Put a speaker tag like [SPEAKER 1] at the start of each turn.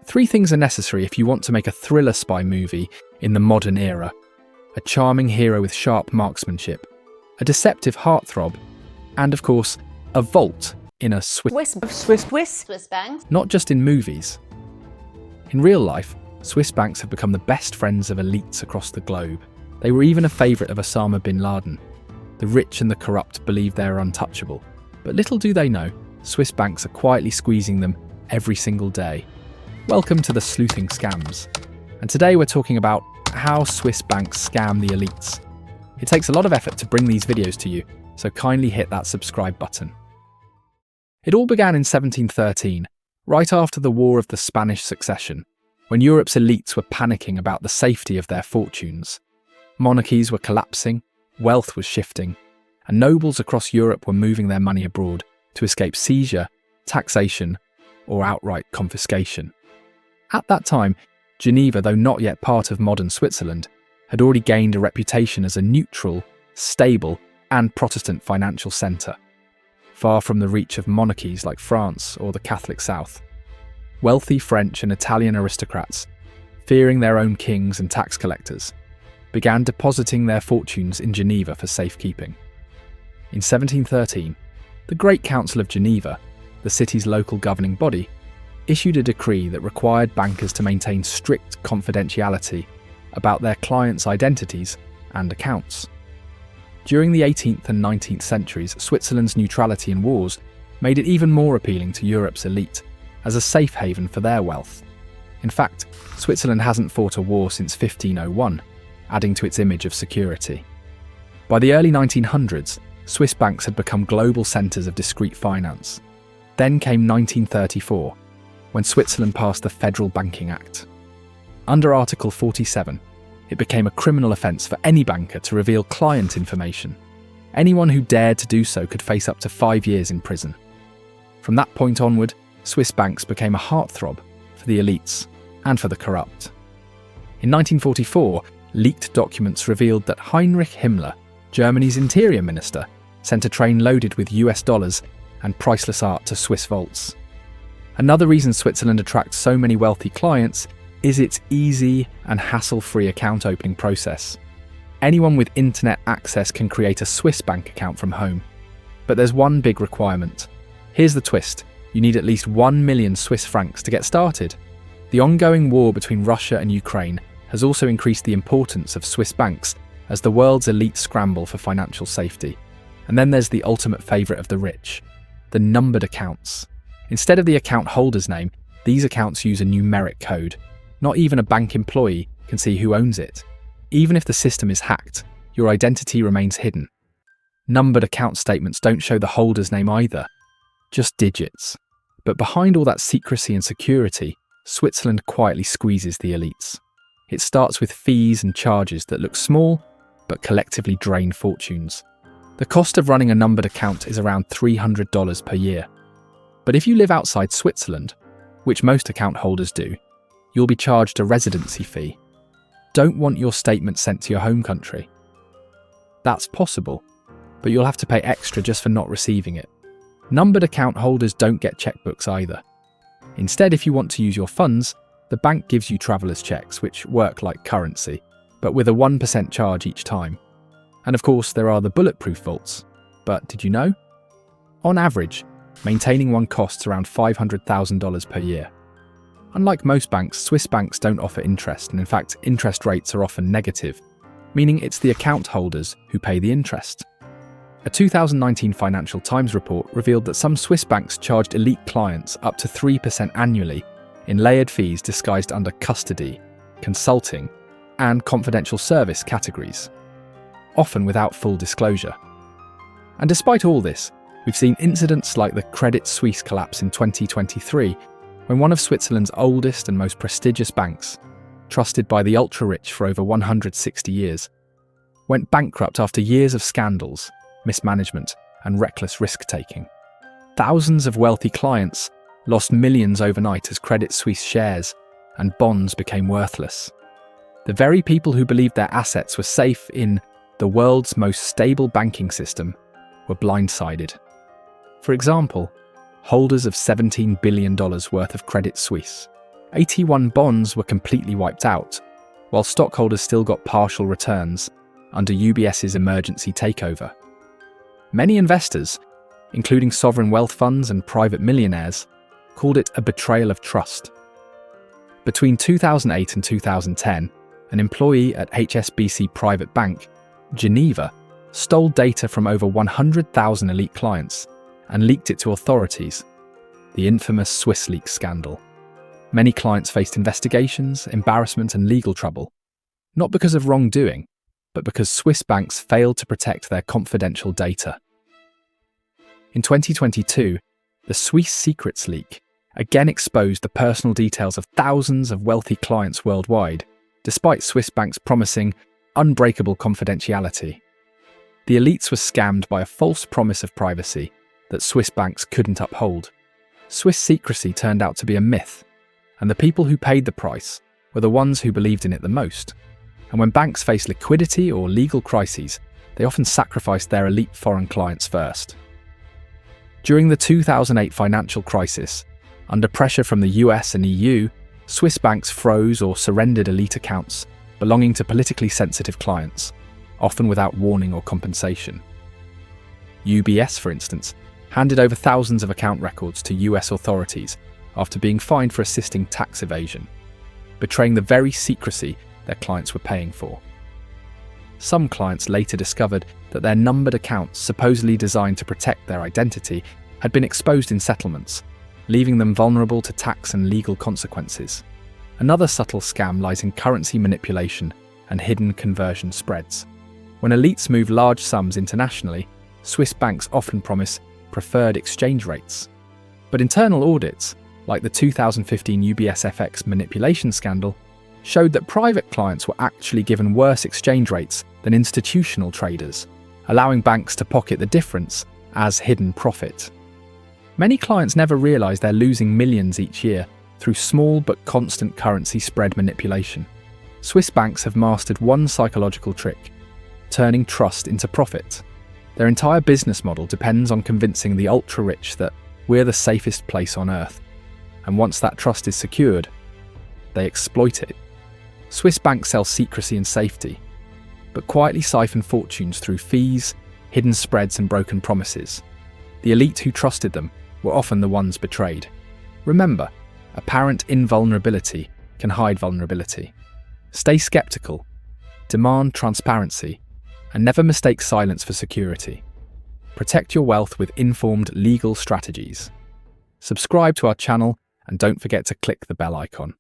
[SPEAKER 1] 3 things are necessary if you want to make a thriller spy movie in the modern era: a charming hero with sharp marksmanship, a deceptive heartthrob, and of course, a vault in a Swiss
[SPEAKER 2] banks.
[SPEAKER 1] Not just in movies. In real life, Swiss banks have become the best friends of elites across the globe. They were even a favourite of Osama bin Laden. The rich and the corrupt believe they are untouchable. But little do they know, Swiss banks are quietly squeezing them every single day. Welcome to the Sleuthing Scams. And today we're talking about how Swiss banks scam the elites. It takes a lot of effort to bring these videos to you, so kindly hit that subscribe button. It all began in 1713, right after the War of the Spanish Succession, when Europe's elites were panicking about the safety of their fortunes. Monarchies were collapsing, wealth was shifting, and nobles across Europe were moving their money abroad to escape seizure, taxation, or outright confiscation. At that time, Geneva, though not yet part of modern Switzerland, had already gained a reputation as a neutral, stable, and Protestant financial centre, far from the reach of monarchies like France or the Catholic South. Wealthy French and Italian aristocrats, fearing their own kings and tax collectors, began depositing their fortunes in Geneva for safekeeping. In 1713, the Great Council of Geneva, the city's local governing body, issued a decree that required bankers to maintain strict confidentiality about their clients' identities and accounts. During the 18th and 19th centuries, Switzerland's neutrality in wars made it even more appealing to Europe's elite as a safe haven for their wealth. In fact, Switzerland hasn't fought a war since 1501, adding to its image of security. By the early 1900s, Swiss banks had become global centres of discreet finance. Then came 1934, when Switzerland passed the Federal Banking Act. Under Article 47, it became a criminal offence for any banker to reveal client information. Anyone who dared to do so could face up to 5 years in prison. From that point onward, Swiss banks became a heartthrob for the elites and for the corrupt. In 1944, leaked documents revealed that Heinrich Himmler, Germany's interior minister, sent a train loaded with US dollars and priceless art to Swiss vaults. Another reason Switzerland attracts so many wealthy clients is its easy and hassle-free account opening process. Anyone with internet access can create a Swiss bank account from home. But there's one big requirement. Here's the twist: you need at least 1 million Swiss francs to get started. The ongoing war between Russia and Ukraine has also increased the importance of Swiss banks as the world's elite scramble for financial safety. And then there's the ultimate favourite of the rich: the numbered accounts. Instead of the account holder's name, these accounts use a numeric code. Not even a bank employee can see who owns it. Even if the system is hacked, your identity remains hidden. Numbered account statements don't show the holder's name either, just digits. But behind all that secrecy and security, Switzerland quietly squeezes the elites. It starts with fees and charges that look small, but collectively drain fortunes. The cost of running a numbered account is around $300 per year. But if you live outside Switzerland, which most account holders do, you'll be charged a residency fee. Don't want your statement sent to your home country? That's possible, but you'll have to pay extra just for not receiving it. Numbered account holders don't get checkbooks either. Instead, if you want to use your funds, the bank gives you traveller's checks, which work like currency, but with a 1% charge each time. And of course, there are the bulletproof vaults. But did you know? On average, maintaining one costs around $500,000 per year. Unlike most banks, Swiss banks don't offer interest, and in fact, interest rates are often negative, meaning it's the account holders who pay the interest. A 2019 Financial Times report revealed that some Swiss banks charged elite clients up to 3% annually in layered fees disguised under custody, consulting, and confidential service categories, often without full disclosure. And despite all this, we've seen incidents like the Credit Suisse collapse in 2023, when one of Switzerland's oldest and most prestigious banks, trusted by the ultra-rich for over 160 years, went bankrupt after years of scandals, mismanagement, and reckless risk-taking. Thousands of wealthy clients lost millions overnight as Credit Suisse shares and bonds became worthless. The very people who believed their assets were safe in the world's most stable banking system were blindsided. For example, holders of $17 billion worth of Credit Suisse, AT1 bonds were completely wiped out, while stockholders still got partial returns under UBS's emergency takeover. Many investors, including sovereign wealth funds and private millionaires, called it a betrayal of trust. Between 2008 and 2010, an employee at HSBC Private Bank, Geneva, stole data from over 100,000 elite clients and leaked it to authorities, the infamous Swiss leaks scandal. Many clients faced investigations, embarrassment and legal trouble, not because of wrongdoing, but because Swiss banks failed to protect their confidential data. In 2022, the Swiss secrets leak again exposed the personal details of thousands of wealthy clients worldwide, despite Swiss banks promising unbreakable confidentiality. The elites were scammed by a false promise of privacy that Swiss banks couldn't uphold. Swiss secrecy turned out to be a myth, and the people who paid the price were the ones who believed in it the most. And when banks face liquidity or legal crises, they often sacrificed their elite foreign clients first. During the 2008 financial crisis, under pressure from the US and EU, Swiss banks froze or surrendered elite accounts belonging to politically sensitive clients, often without warning or compensation. UBS, for instance, handed over thousands of account records to US authorities after being fined for assisting tax evasion, betraying the very secrecy their clients were paying for. Some clients later discovered that their numbered accounts, supposedly designed to protect their identity, had been exposed in settlements, leaving them vulnerable to tax and legal consequences. Another subtle scam lies in currency manipulation and hidden conversion spreads. When elites move large sums internationally, Swiss banks often promise preferred exchange rates. But internal audits, like the 2015 UBS FX manipulation scandal, showed that private clients were actually given worse exchange rates than institutional traders, allowing banks to pocket the difference as hidden profit. Many clients never realise they're losing millions each year through small but constant currency spread manipulation. Swiss banks have mastered one psychological trick: turning trust into profit. Their entire business model depends on convincing the ultra-rich that we're the safest place on earth. And once that trust is secured, they exploit it. Swiss banks sell secrecy and safety, but quietly siphon fortunes through fees, hidden spreads and broken promises. The elite who trusted them were often the ones betrayed. Remember, apparent invulnerability can hide vulnerability. Stay skeptical, demand transparency, and never mistake silence for security. Protect your wealth with informed legal strategies. Subscribe to our channel and don't forget to click the bell icon.